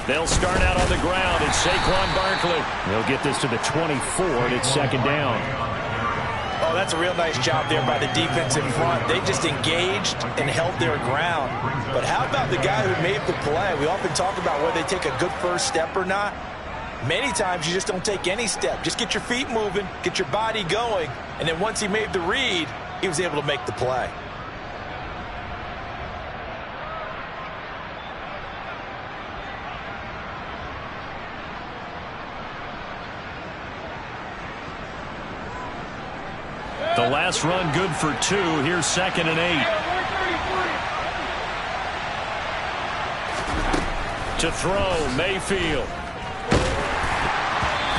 They'll start out on the ground. It's Saquon Barkley. They'll get this to the 24, and it's second down. Oh, that's a real nice job there by the defense in front. They just engaged and held their ground. But how about the guy who made the play? We often talk about whether they take a good first step or not. Many times you just don't take any step. Just get your feet moving, get your body going, and then once he made the read, he was able to make the play. The last run good for 2. Here's second and 8. To throw, Mayfield.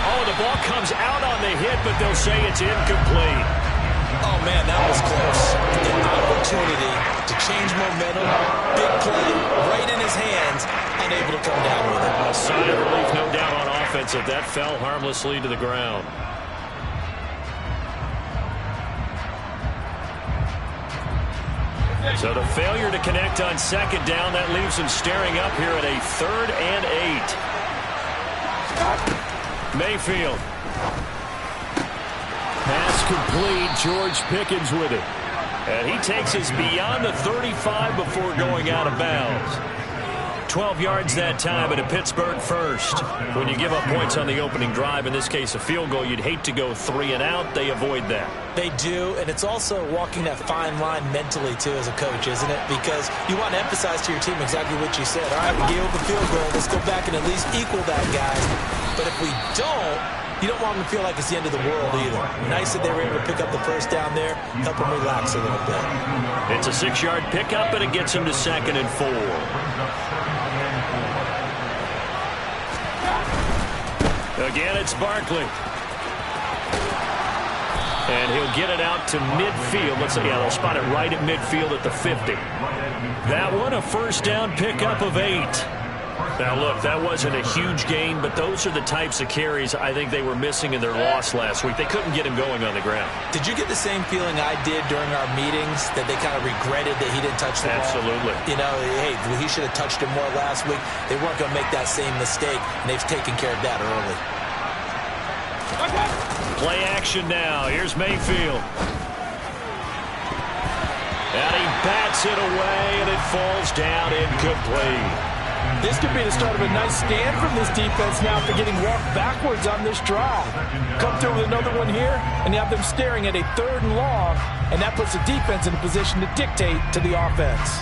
Oh, the ball comes out on the hit, but they'll say it's incomplete. Oh, man, that was close. An opportunity to change momentum. Big play right in his hands. Unable to come down with it. A sign of relief, no doubt, on offense if that fell harmlessly to the ground. So the failure to connect on second down, that leaves him staring up here at a 3rd and 8. Mayfield. Pass complete. George Pickens with it. And he takes us beyond the 35 before going out of bounds. 12 yards that time, and a Pittsburgh first. When you give up points on the opening drive, in this case a field goal, you'd hate to go 3 and out. They avoid that. They do, and it's also walking that fine line mentally, too, as a coach, isn't it? Because you want to emphasize to your team exactly what you said. All right, we gave up a field goal. Let's go back and at least equal that, guys. But if we don't, you don't want them to feel like it's the end of the world either. Nice that they were able to pick up the first down there, help them relax a little bit. It's a 6-yard pickup, and it gets them to 2nd and 4. Again, it's Barkley. And he'll get it out to midfield. Let's see, yeah, they'll spot it right at midfield at the 50. That one, a first down pickup of 8. Now, look, that wasn't a huge gain, but those are the types of carries I think they were missing in their loss last week. They couldn't get him going on the ground. Did you get the same feeling I did during our meetings, that they kind of regretted that he didn't touch the ball? Absolutely. You know, hey, he should have touched him more last week. They weren't going to make that same mistake, and they've taken care of that early. Play action now. Here's Mayfield. And he bats it away, and it falls down incomplete. This could be the start of a nice stand from this defense now for getting walked backwards on this drive. Come through with another one here, and you have them staring at a 3rd and long, and that puts the defense in a position to dictate to the offense.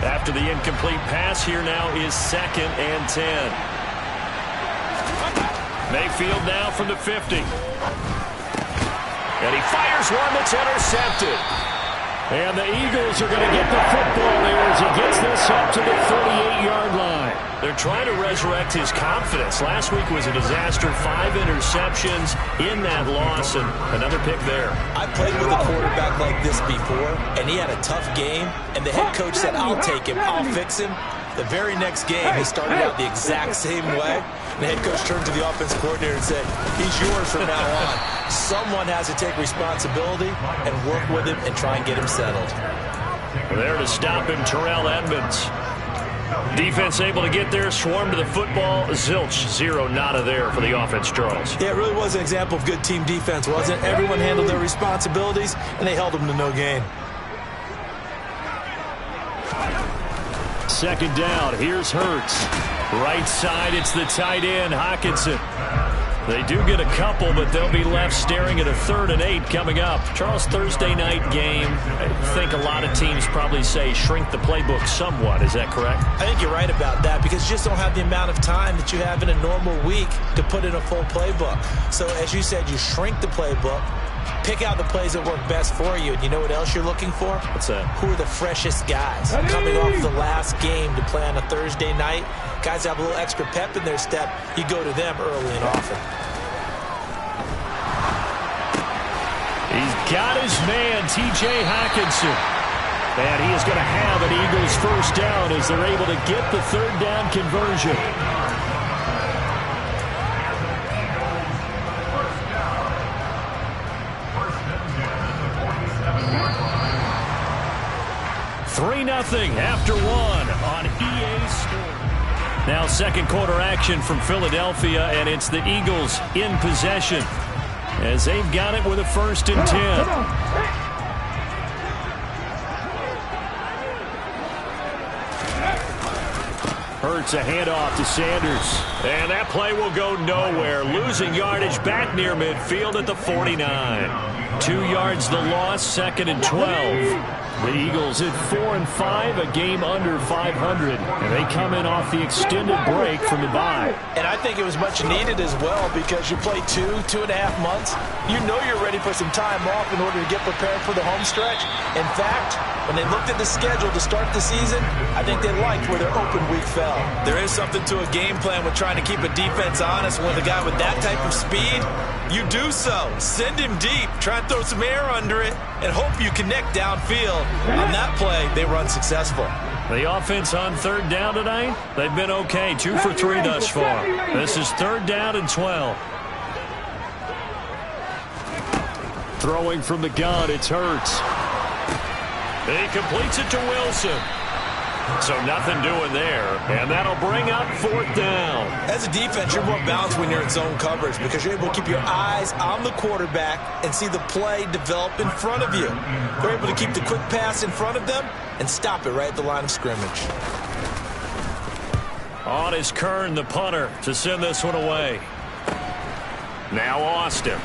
After the incomplete pass, here now is 2nd and 10. Mayfield now from the 50. And he fires one that's intercepted. And the Eagles are going to get the football there as he gets this up to the 38-yard line. They're trying to resurrect his confidence. Last week was a disaster. 5 interceptions in that loss, and another pick there. I played with a quarterback like this before, and he had a tough game, and the head coach said, I'll take him, I'll fix him. The very next game, he started out the exact same way. The head coach turned to the offensive coordinator and said, he's yours from now on. Someone has to take responsibility and work with him and try and get him settled. There to stop him, Terrell Edmonds. Defense able to get there, swarm to the football. Zilch, 0 nada there for the offense, Charles. Yeah, it really was an example of good team defense, wasn't it? Everyone handled their responsibilities, and they held them to no gain. Second down, here's Hurts. Right side, it's the tight end, Hockenson. They do get a couple, but they'll be left staring at a 3rd and 8 coming up. Charles, Thursday night game. I think a lot of teams probably say shrink the playbook somewhat. Is that correct? I think you're right about that, because you just don't have the amount of time that you have in a normal week to put in a full playbook. So, as you said, you shrink the playbook, pick out the plays that work best for you, and you know what else you're looking for? What's that? Who are the freshest guys coming off the last game to play on a Thursday night? Guys have a little extra pep in their step. You go to them early and often. He's got his man, T.J. Hockenson. And he is going to have an Eagles first down as they're able to get the 3rd down conversion. Three 3-0 after one on EA Sports. Now second quarter action from Philadelphia, and it's the Eagles in possession as they've got it with a 1st and 10. Hurts a handoff to Sanders. And that play will go nowhere. Losing yardage back near midfield at the 49. 2 yards the loss, 2nd and 12. The Eagles at 4-5, a game under 500. And they come in off the extended break from the bye. And I think it was much needed as well because you play 2.5 months. You know you're ready for some time off in order to get prepared for the home stretch. In fact, when they looked at the schedule to start the season, I think they liked where their open week fell. There is something to a game plan with trying to keep a defense honest. With a guy with that type of speed, you do so. Send him deep, try and throw some air under it, and hope you connect downfield. On that play, they were unsuccessful. The offense on 3rd down tonight, they've been okay. 2 for 3 thus far. This is 3rd down and 12. Throwing from the gun, it's Hurts. He completes it to Wilson. So nothing doing there, and that'll bring up 4th down. As a defense, you're more balanced when you're in zone coverage because you're able to keep your eyes on the quarterback and see the play develop in front of you. They're able to keep the quick pass in front of them and stop it right at the line of scrimmage. On is Kern, the punter, to send this one away. Now Austin.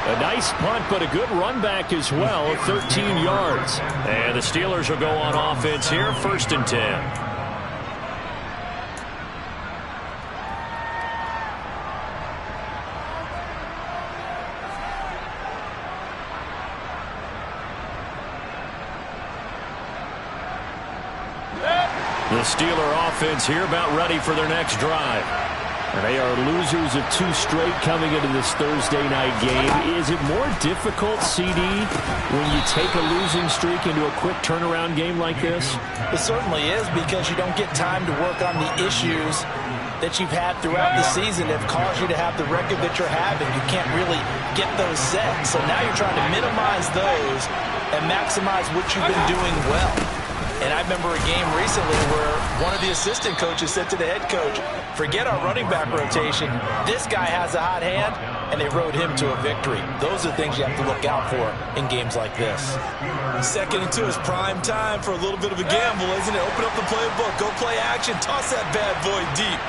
A nice punt, but a good run back as well, 13 yards. And the Steelers will go on offense here, 1st and 10. The Steeler offense here about ready for their next drive. And they are losers of 2 straight coming into this Thursday night game. Is it more difficult, CD, when you take a losing streak into a quick turnaround game like this? It certainly is because you don't get time to work on the issues that you've had throughout the season that have caused you to have the record that you're having. You can't really get those set. So now you're trying to minimize those and maximize what you've been doing well. And I remember a game recently where one of the assistant coaches said to the head coach, forget our running back rotation. This guy has a hot hand, and they rode him to a victory. Those are things you have to look out for in games like this. 2nd and 2 is prime time for a little bit of a gamble, isn't it? Open up the playbook, go play action, toss that bad boy deep.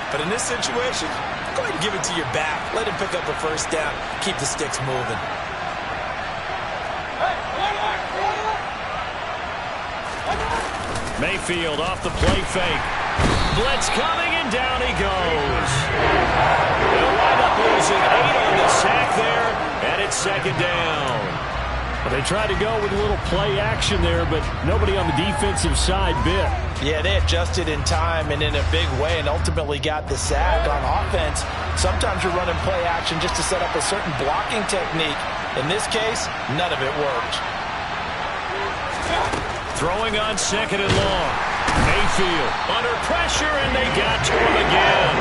But in this situation, go ahead and give it to your back. Let him pick up a 1st down, keep the sticks moving. Mayfield off the play fake. Blitz coming, and down he goes. They'll wind up losing 8 on the sack there, and it's 2nd down. Well, they tried to go with a little play action there, but nobody on the defensive side bit. Yeah, they adjusted in time and in a big way and ultimately got the sack. On offense, sometimes you're running play action just to set up a certain blocking technique. In this case, none of it worked. Throwing on 2nd and long. Mayfield under pressure, and they got to him again.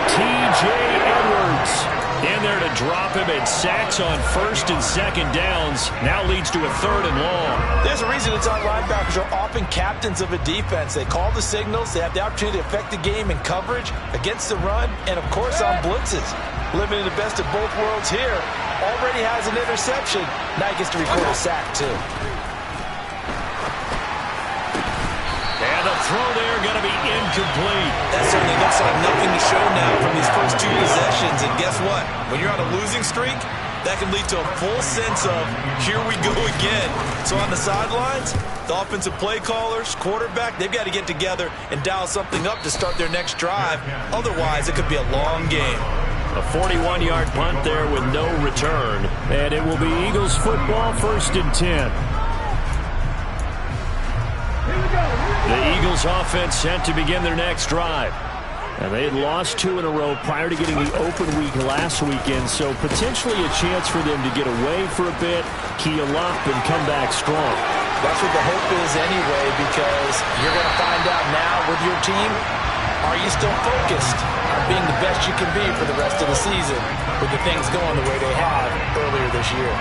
T.J. Edwards in there to drop him, and sacks on 1st and 2nd downs. Now leads to a 3rd and long. There's a reason it's on linebackers are often captains of a defense. They call the signals. They have the opportunity to affect the game in coverage, against the run, and, of course, on blitzes. Living in the best of both worlds here. Already has an interception. Now he gets to record a sack, too. And the throw there going to be incomplete. That certainly looks like nothing to show now from these first 2 possessions. And guess what? When you're on a losing streak, that can lead to a full sense of, here we go again. So on the sidelines, the offensive play callers, quarterback, they've got to get together and dial something up to start their next drive. Otherwise, it could be a long game. A 41-yard punt there with no return. And it will be Eagles football, 1st and 10. The Eagles offense set to begin their next drive. And they had lost 2 in a row prior to getting the open week last weekend, so potentially a chance for them to get away for a bit, keel up, and come back strong. That's what the hope is anyway, because you're going to find out now with your team, are you still focused on being the best you can be for the rest of the season with the things going the way they have earlier this year?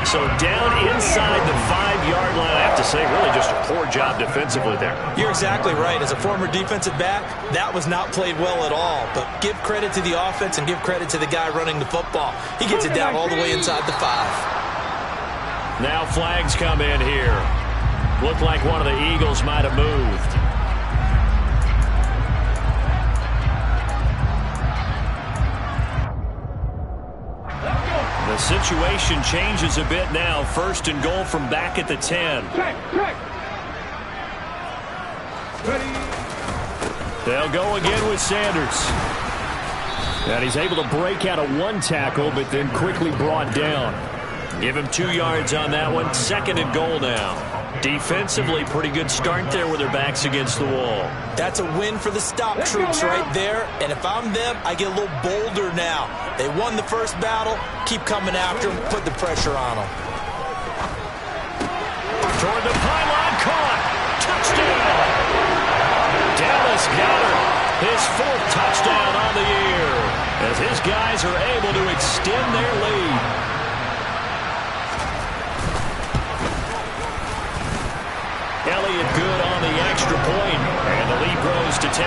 So down inside the 5-yard line. I have to say, really just a poor job defensively there. You're exactly right. As a former defensive back, that was not played well at all. But give credit to the offense and give credit to the guy running the football. He gets it down all the way inside the 5. Now flags come in here. Looked like one of the Eagles might have moved. The situation changes a bit now. 1st and goal from back at the 10. They'll go again with Sanders. And he's able to break out of 1 tackle, but then quickly brought down. Give him 2 yards on that one. 2nd and goal now. Defensively, pretty good start there with their backs against the wall. That's a win for the stop troops right there. And if I'm them, I get a little bolder now. They won the first battle. Keep coming after them. Put the pressure on them. Toward the pylon, caught. Touchdown. Dallas Goedert, his 4th touchdown on the year, as his guys are able to extend their lead. Elliott good on the extra point, and the lead grows to 10-0.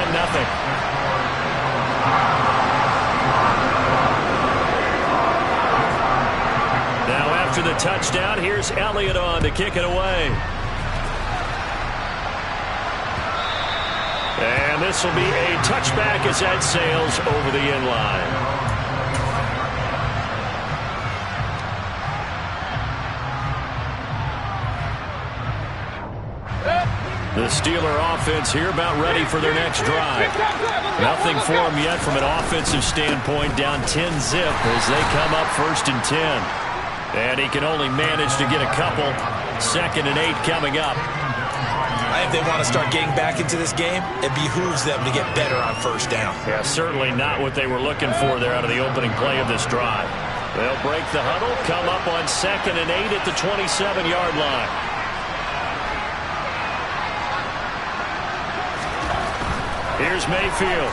Now after the touchdown, here's Elliott on to kick it away. And this will be a touchback as that sails over the end line. The Steeler offense here about ready for their next drive. Nothing for them yet from an offensive standpoint, down 10-zip as they come up 1st and 10. And he can only manage to get a couple. 2nd and 8 coming up. If they want to start getting back into this game, it behooves them to get better on 1st down. Yeah, certainly not what they were looking for there out of the opening play of this drive. They'll break the huddle, come up on 2nd and 8 at the 27-yard line. Here's Mayfield.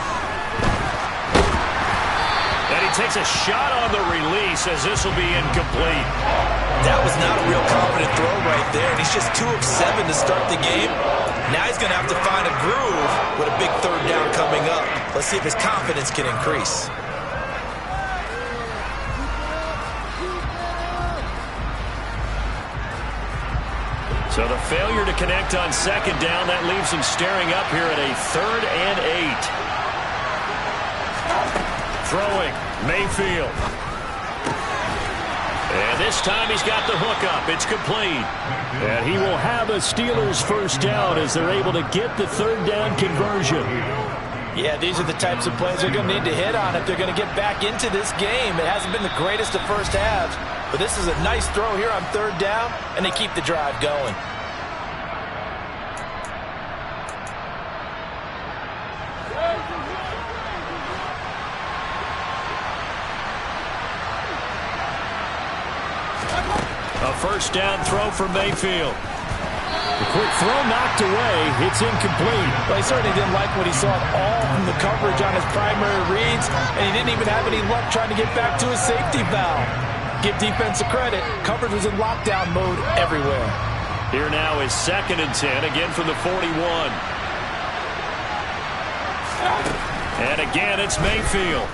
And he takes a shot on the release as this will be incomplete. That was not a real confident throw right there, and he's just 2 of 7 to start the game. Now he's going to have to find a groove with a big 3rd down coming up. Let's see if his confidence can increase. So the failure to connect on 2nd down, that leaves him staring up here at a 3rd and 8. Throwing, Mayfield. And this time he's got the hook up. It's complete. And he will have a Steelers 1st down as they're able to get the 3rd down conversion. Yeah, these are the types of plays they're going to need to hit on if they're going to get back into this game. It hasn't been the greatest of first halves, but this is a nice throw here on 3rd down, and they keep the drive going. A 1st down throw for Mayfield. The quick throw knocked away. It's incomplete. Well, he certainly didn't like what he saw at all from the coverage on his primary reads, and he didn't even have any luck trying to get back to his safety valve. Give defense a credit. Coverage was in lockdown mode everywhere. Here now is 2nd and 10, again from the 41. And again, it's Mayfield.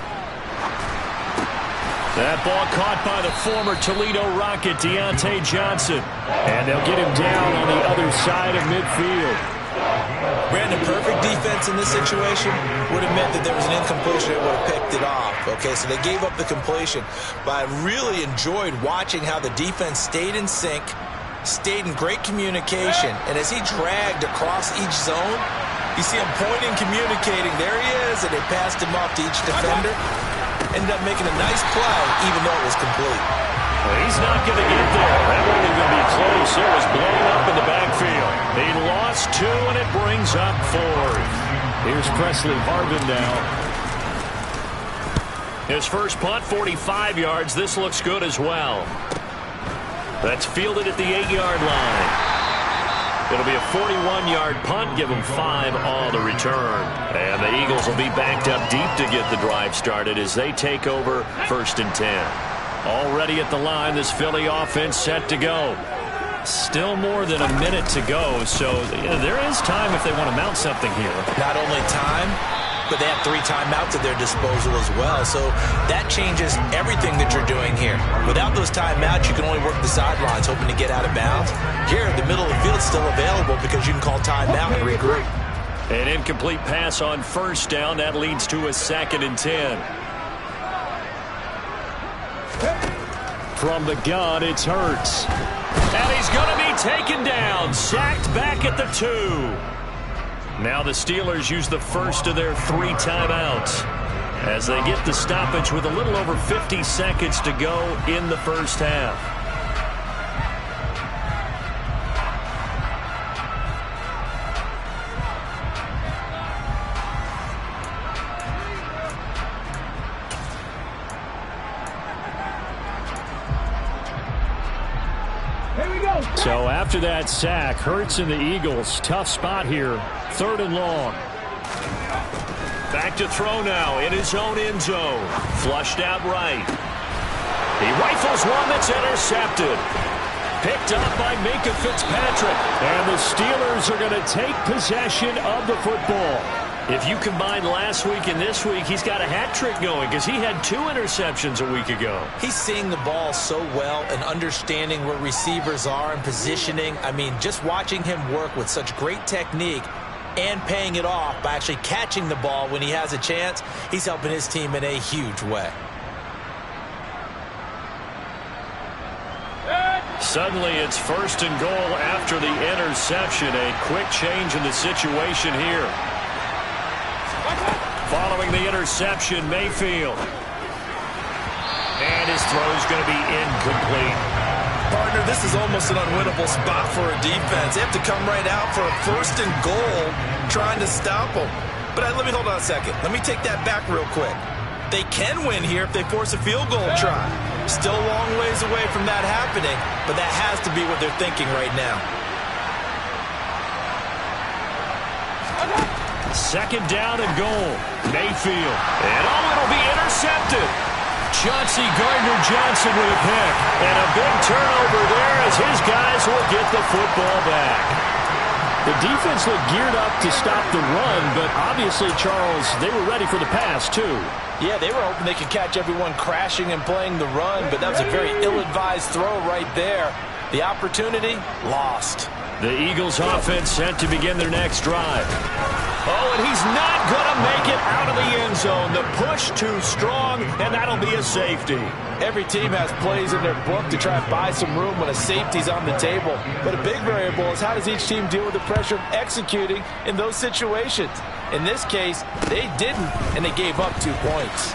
That ball caught by the former Toledo Rocket, Deontay Johnson. And they'll get him down on the other side of midfield. Brandon, perfect defense in this situation would have meant that there was an incompletion that would have picked it off. Okay, so they gave up the completion. But I really enjoyed watching how the defense stayed in sync, stayed in great communication. And as he dragged across each zone, you see him pointing, communicating. There he is, and they passed him off to each defender. Ended up making a nice play, even though it was complete. Well, he's not going to get there. That wasn't even be close. It was blown up in the backfield. He lost 2, and it brings up 4th. Here's Presley Harvin now. His first punt, 45 yards. This looks good as well. That's fielded at the 8-yard line. It'll be a 41-yard punt, give them 5 on the return. And the Eagles will be backed up deep to get the drive started as they take over 1st and 10. Already at the line, this Philly offense set to go. Still more than a minute to go, so there is time if they want to mount something here. Not only time, but they have 3 timeouts at their disposal as well, so that changes everything that you're doing here. Without those timeouts, you can only work the sidelines, hoping to get out of bounds. Here, the middle of the field is still available because you can call timeout and regroup. An incomplete pass on first down. That leads to a 2nd and 10. From the gun, it's Hurts. And he's going to be taken down. Sacked back at the 2. Now the Steelers use the first of their 3 timeouts as they get the stoppage with a little over 50 seconds to go in the first half. So after that sack, Hurts and the Eagles, tough spot here. 3rd and long. Back to throw now in his own end zone. Flushed out right. He rifles one that's intercepted. Picked up by Minkah Fitzpatrick. And the Steelers are going to take possession of the football. If you combine last week and this week, he's got a hat trick going because he had 2 interceptions a week ago. He's seeing the ball so well and understanding where receivers are and positioning. I mean, just watching him work with such great technique and paying it off by actually catching the ball when he has a chance, he's helping his team in a huge way. Suddenly it's 1st and goal after the interception. A quick change in the situation here. Following the interception, Mayfield. And his throw is going to be incomplete. Partner, this is almost an unwinnable spot for a defense. They have to come right out for a 1st and goal trying to stop them. But let me hold on a second. Let me take that back real quick. They can win here if they force a field goal try. Still a long ways away from that happening, but that has to be what they're thinking right now. 2nd down and goal. Mayfield. And it'll be intercepted. Chauncey Gardner-Johnson with a pick. And a big turnover there as his guys will get the football back. The defense looked geared up to stop the run, but obviously, Charles, they were ready for the pass, too. Yeah, they were hoping they could catch everyone crashing and playing the run, but that was a very ill-advised throw right there. The opportunity, lost. The Eagles offense set to begin their next drive. Oh, and he's not going to make it out of the end zone. The push too strong, and that'll be a safety. Every team has plays in their book to try and buy some room when a safety's on the table. But a big variable is how does each team deal with the pressure of executing in those situations. In this case, they didn't, and they gave up 2 points.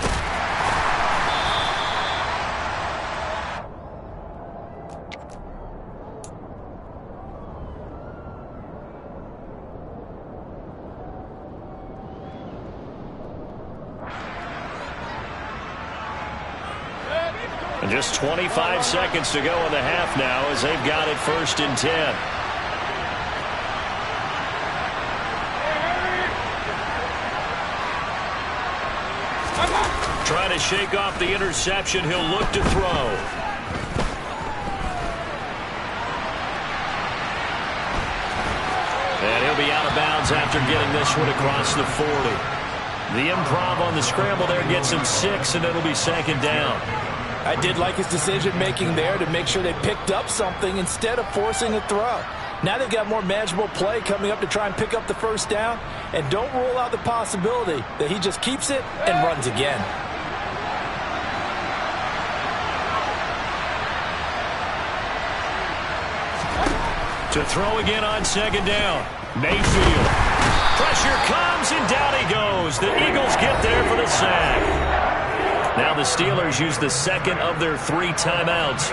And just 25 seconds to go in the half now as they've got it 1st and 10. Trying to shake off the interception. He'll look to throw. And he'll be out of bounds after getting this one across the 40. The improv on the scramble there gets him 6, and it'll be 2nd down. I did like his decision-making there to make sure they picked up something instead of forcing a throw. Now they've got more manageable play coming up to try and pick up the 1st down, and don't rule out the possibility that he just keeps it and runs again. To throw again on 2nd down. Mayfield. Pressure comes, and down he goes. The Eagles get there for the sack. Now the Steelers use the 2nd of their 3 timeouts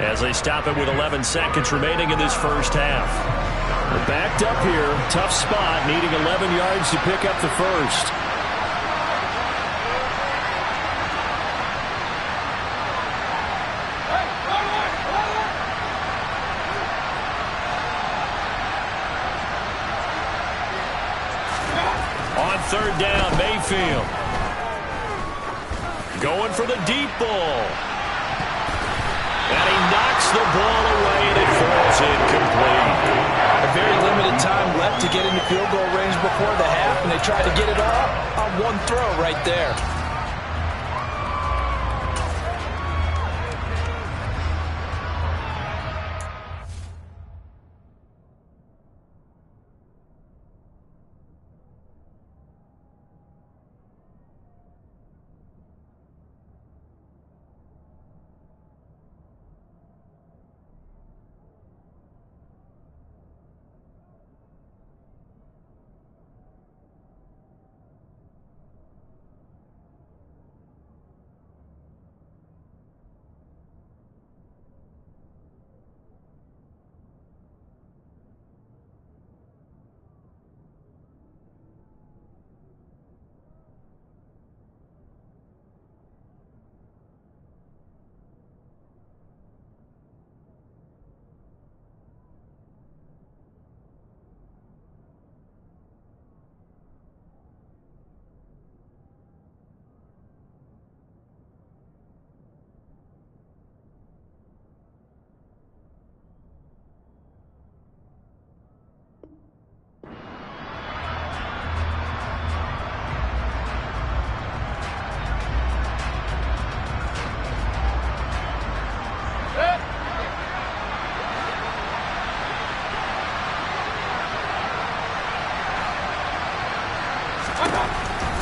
as they stop it with 11 seconds remaining in this first half. They're backed up here. Tough spot, needing 11 yards to pick up the first. On 3rd down, Mayfield. Going for the deep ball. And he knocks the ball away, and it falls incomplete. A very limited time left to get into field goal range before the half, and they tried to get it all on one throw right there.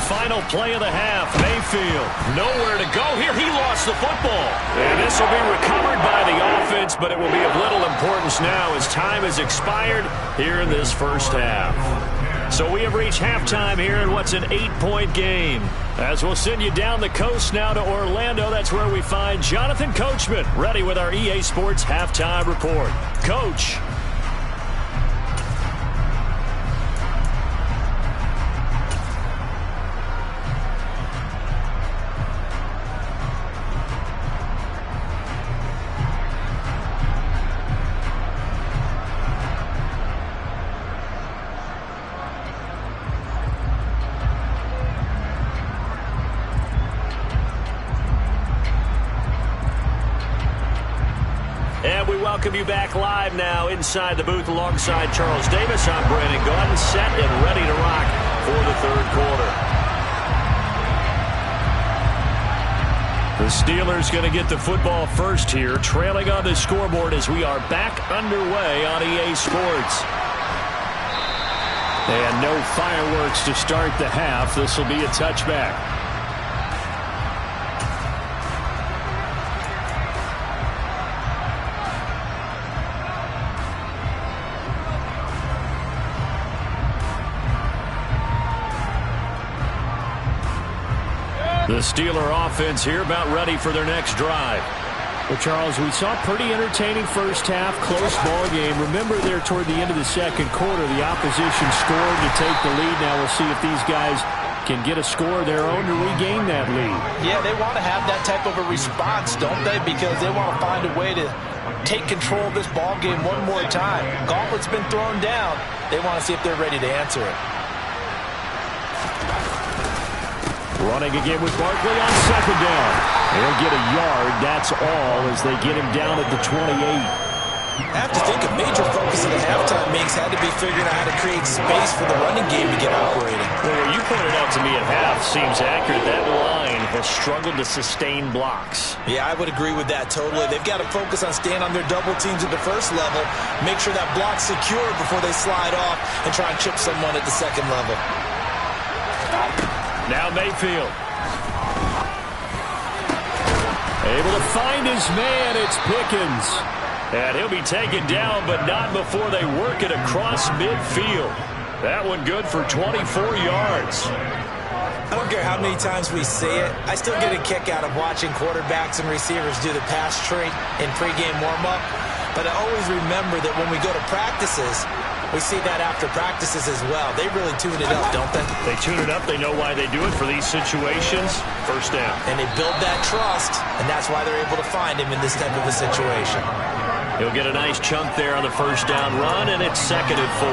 Final play of the half. Mayfield nowhere to go here. He lost the football. And this will be recovered by the offense, but it will be of little importance now as time has expired here in this first half. So we have reached halftime here in what's an 8-point game. As we'll send you down the coast now to Orlando, that's where we find Jonathan Coachman ready with our EA Sports halftime report. Coach. And we welcome you back live now inside the booth alongside Charles Davis. I'm Brandon Gaudin, set and ready to rock for the third quarter. The Steelers going to get the football first here, trailing on the scoreboard as we are back underway on EA Sports. And no fireworks to start the half. This will be a touchback. The Steeler offense here about ready for their next drive. Well, Charles, we saw a pretty entertaining first half, close ball game. Remember there toward the end of the second quarter, the opposition scored to take the lead. Now we'll see if these guys can get a score of their own to regain that lead. Yeah, they want to have that type of a response, don't they? Because they want to find a way to take control of this ball game one more time. Gauntlet's been thrown down. They want to see if they're ready to answer it. Running again with Barkley on second down. They'll get a yard, that's all, as they get him down at the 28. I have to think a major focus of the halftime makes had to be figuring out how to create space for the running game to get operating. Well, what you pointed out to me at half seems accurate. That line has struggled to sustain blocks. Yeah, I would agree with that totally. They've got to focus on staying on their double teams at the first level, make sure that block's secure before they slide off and try and chip someone at the second level. Now Mayfield. Able to find his man. It's Pickens. And he'll be taken down, but not before they work it across midfield. That one good for 24 yards. I don't care how many times we see it. I still get a kick out of watching quarterbacks and receivers do the pass tree in pregame warm-up. But I always remember that when we go to practices, we see that after practices as well. They really tune it up, don't they? They tune it up. They know why they do it for these situations. First down. And they build that trust, and that's why they're able to find him in this type of a situation. He'll get a nice chunk there on the first down run, and it's 2nd and 4.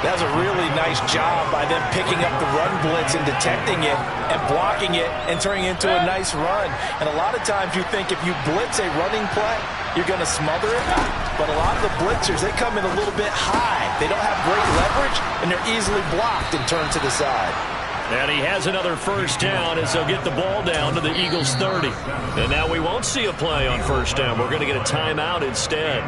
That was a really nice job by them picking up the run blitz and detecting it and blocking it and turning it into a nice run. And a lot of times you think if you blitz a running play, you're going to smother it. But a lot of the blitzers, they come in a little bit high. They don't have great leverage, and they're easily blocked and turned to the side. And he has another first down as they'll get the ball down to the Eagles' 30. And now we won't see a play on first down. We're going to get a timeout instead.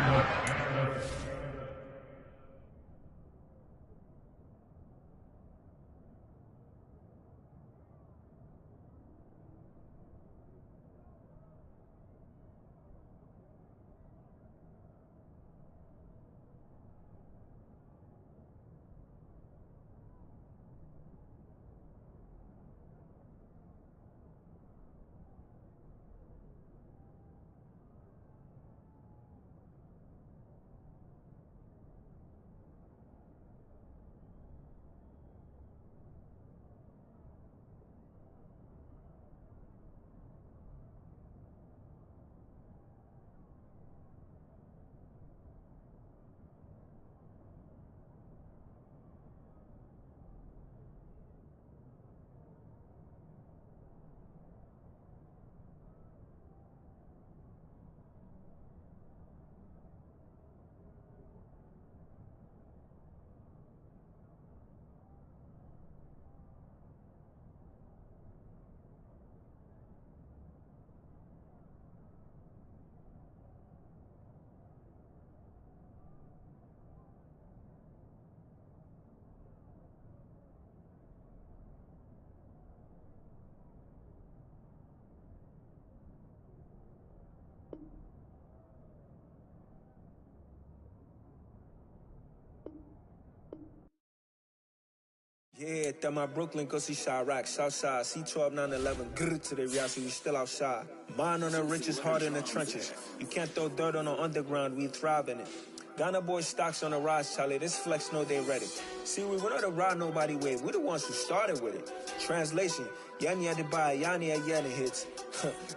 Yeah, that my Brooklyn, go see Chirac, Southside, C12, 911, grrr to the reality, we still outside. Mine on the riches, heart in the trenches. You can't throw dirt on the underground, we thrive in it. Ghana boys stocks on the rise, Charlie, this flex know they ready. See, we were not to ride nobody with, we're the ones who started with it. Translation, Yanni had to buy, Yanni had Yanni hits.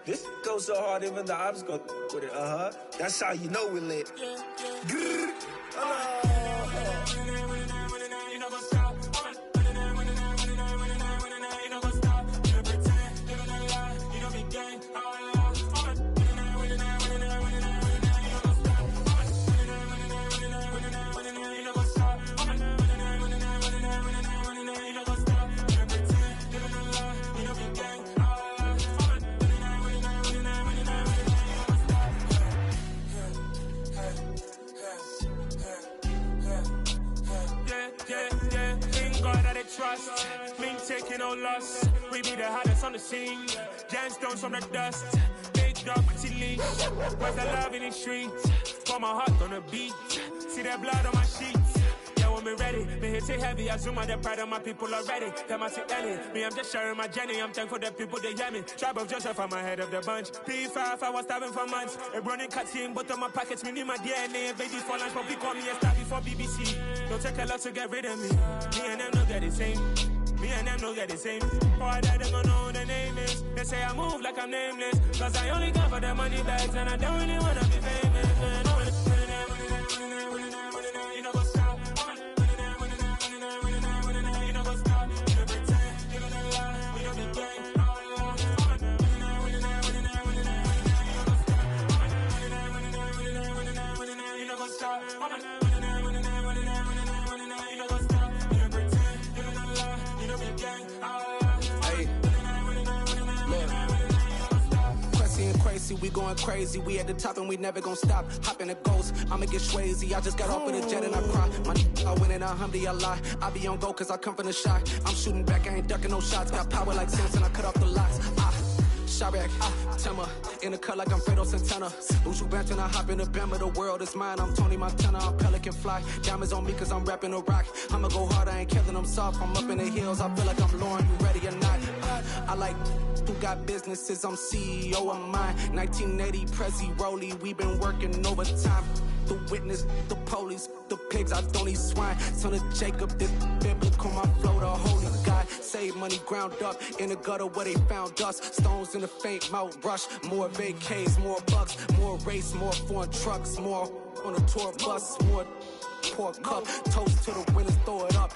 This goes so hard, even the ops go with it, That's how you know we lit. Grrr, trust, me taking no loss. We be the hottest on the scene. Gemstones from the dust. Big dog, pretty leash. Where's the love in the streets? Pour my heart on the beat. See that blood on my sheets. Yeah, when me ready, me hit it heavy. I zoom out the pride of my people already. Them I see Ellie. Me, I'm just sharing my journey. I'm thankful that people they hear me. Tribe of Joseph, I'm ahead of the bunch. P5, I was starving for months. A running cuts in, but on my pockets, me need my DNA. Baby for lunch, but we call me a star before BBC. Don't take a lot to get rid of me. Me and them no get the same. Me and them no get the same. Boy, that they gonna know who the name is. They say I move like I'm nameless. Cause I only come for the money bags and I don't really wanna be famous. You know what's up? You know what's up? You pretend, you gonna lie. We don't be gang. You know what's up? Crazy, we going crazy. We at the top and we never gonna stop. Hop in a ghost, I'ma get swayzy. I just got off of the jet and I cry. I win in a Humvee, I lie. I be on go cause I come from the shot. I'm shooting back, I ain't ducking no shots. Got power like Samson, I cut off the locks. Chirac, Timmer, in the cut like I'm Fredo Santana. Uju Banton, I hop in the Bama, the world is mine. I'm Tony Montana, I'm Pelican Fly. Diamonds on me cause I'm rapping a rock. I'ma go hard, I ain't killing them soft. I'm up in the hills, I feel like I'm Lauren, you ready or not? I like who got businesses, I'm CEO of mine. 1980 Prezi Rolly, we been working overtime. The witness, the police, the pigs, I don't eat swine. Son of Jacob, this biblical, my flow, the holy God. Save money ground up in the gutter where they found us. Stones in the faint Mount Rush. More vacays, more bucks, more race, more foreign trucks, more on a tour bus, more pork cup, toast to the winners, throw it up.